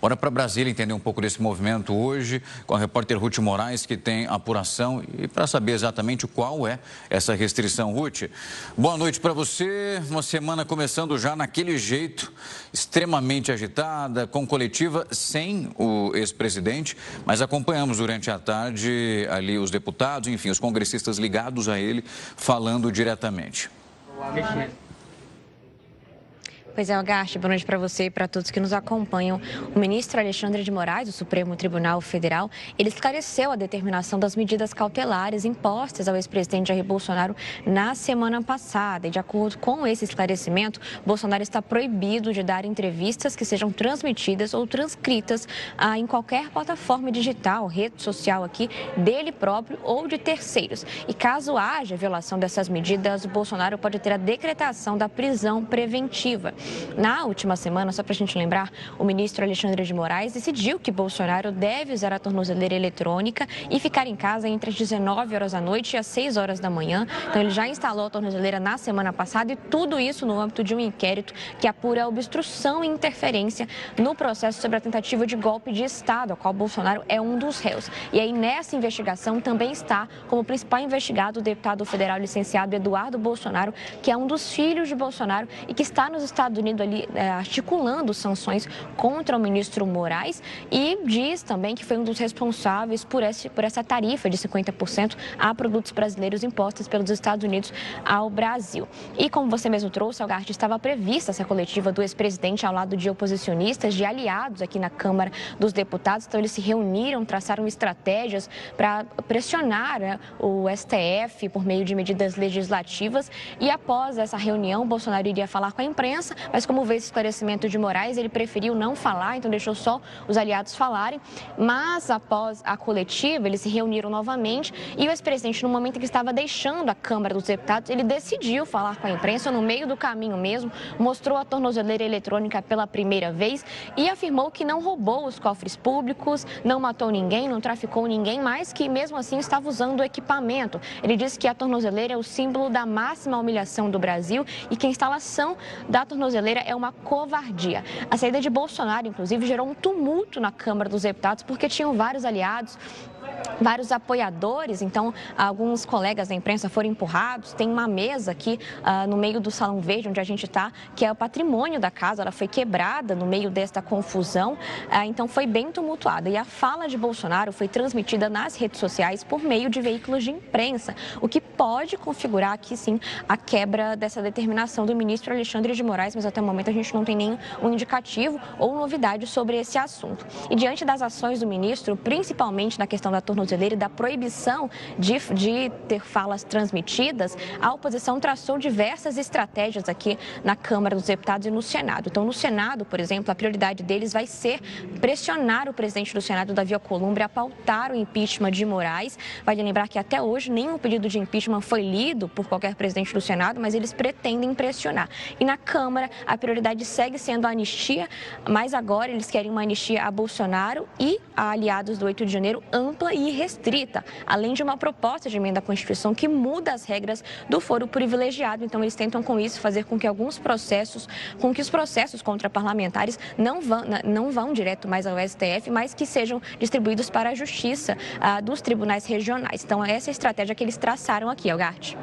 Bora para Brasília entender um pouco desse movimento hoje com a repórter Ruth Moraes, que tem apuração, e para saber exatamente qual é essa restrição. Ruth, boa noite para você. Uma semana começando já naquele jeito, extremamente agitada, com coletiva sem o ex-presidente, mas acompanhamos durante a tarde ali os deputados, enfim, os congressistas ligados a ele, falando diretamente. Pois é, Algarve, boa noite para você e para todos que nos acompanham. O ministro Alexandre de Moraes, do Supremo Tribunal Federal, ele esclareceu a determinação das medidas cautelares impostas ao ex-presidente Jair Bolsonaro na semana passada. E de acordo com esse esclarecimento, Bolsonaro está proibido de dar entrevistas que sejam transmitidas ou transcritas em qualquer plataforma digital, rede social aqui, dele próprio ou de terceiros. E caso haja violação dessas medidas, o Bolsonaro pode ter a decretação da prisão preventiva. Na última semana, só para a gente lembrar, o ministro Alexandre de Moraes decidiu que Bolsonaro deve usar a tornozeleira eletrônica e ficar em casa entre as 19 horas da noite e as 6 horas da manhã. Então, ele já instalou a tornozeleira na semana passada e tudo isso no âmbito de um inquérito que apura a obstrução e interferência no processo sobre a tentativa de golpe de Estado, a qual Bolsonaro é um dos réus. E aí, nessa investigação, também está como principal investigado o deputado federal licenciado Eduardo Bolsonaro, que é um dos filhos de Bolsonaro e que está nos Estados Unidos ali articulando sanções contra o ministro Moraes, e diz também que foi um dos responsáveis por essa tarifa de 50% a produtos brasileiros impostas pelos Estados Unidos ao Brasil. E como você mesmo trouxe, Algarve, estava prevista essa coletiva do ex-presidente ao lado de oposicionistas, de aliados aqui na Câmara dos Deputados. Então, eles se reuniram, traçaram estratégias para pressionar o STF por meio de medidas legislativas, e após essa reunião, Bolsonaro iria falar com a imprensa, mas como veio esse esclarecimento de Moraes, ele preferiu não falar, então deixou só os aliados falarem. Mas após a coletiva, eles se reuniram novamente e o ex-presidente, no momento em que estava deixando a Câmara dos Deputados, ele decidiu falar com a imprensa no meio do caminho mesmo, mostrou a tornozeleira eletrônica pela primeira vez e afirmou que não roubou os cofres públicos, não matou ninguém, não traficou ninguém, mas que mesmo assim estava usando o equipamento. Ele disse que a tornozeleira é o símbolo da máxima humilhação do Brasil e que a instalação da tornozeleira é uma covardia. A saída de Bolsonaro, inclusive, gerou um tumulto na Câmara dos Deputados, porque tinham vários aliados, vários apoiadores. Então, alguns colegas da imprensa foram empurrados. Tem uma mesa aqui no meio do Salão Verde, onde a gente está, que é o patrimônio da casa. Ela foi quebrada no meio desta confusão. Então, foi bem tumultuada. E a fala de Bolsonaro foi transmitida nas redes sociais por meio de veículos de imprensa, o que pode configurar aqui, sim, a quebra dessa determinação do ministro Alexandre de Moraes, mas até o momento a gente não tem nenhum indicativo ou novidade sobre esse assunto. E diante das ações do ministro, principalmente na questão da tornozeleira e da proibição de ter falas transmitidas, a oposição traçou diversas estratégias aqui na Câmara dos Deputados e no Senado. Então, no Senado, por exemplo, a prioridade deles vai ser pressionar o presidente do Senado, Davi Alcolumbre, a pautar o impeachment de Moraes. Vale lembrar que até hoje nenhum pedido de impeachment foi lido por qualquer presidente do Senado, mas eles pretendem pressionar. E na Câmara, a prioridade segue sendo a anistia, mas agora eles querem uma anistia a Bolsonaro e a aliados do 8 de janeiro ampla e restrita, além de uma proposta de emenda à Constituição que muda as regras do foro privilegiado. Então, eles tentam com isso fazer com que os processos contra parlamentares não vão direto mais ao STF, mas que sejam distribuídos para a justiça dos tribunais regionais. Então, essa é a estratégia que eles traçaram aqui, Algarve.